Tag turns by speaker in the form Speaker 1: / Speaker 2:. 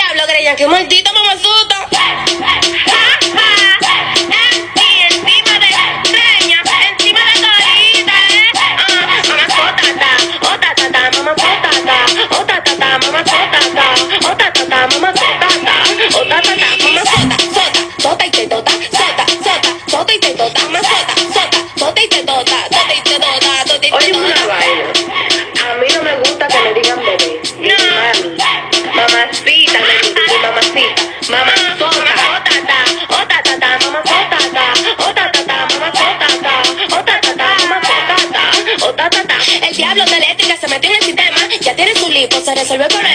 Speaker 1: diablo, creían que un maldito mamasuta. Y encima de greña, encima de carita, mamazota, oh tatata, mamazota, oh tatata, mamazota, oh tatata, mamazota, oh tatata, mamazota, sota, sota y te tota, sota, sota, sota y te tota, mamazota, sota, sota y te tota, sota y te tota, sota y te tota.
Speaker 2: Oye, una vaina. A mí no me gusta que me digan bebé. Ni mami. Mamacita, mi mamacita. Mamazota.
Speaker 1: Oh tatata, mamazota, oh tatata, mamazota, oh tatata, mamazota, oh tatata. El diablo de eléctrica se metió en el sistema, ya tiene su lipo, se resolvió el problema.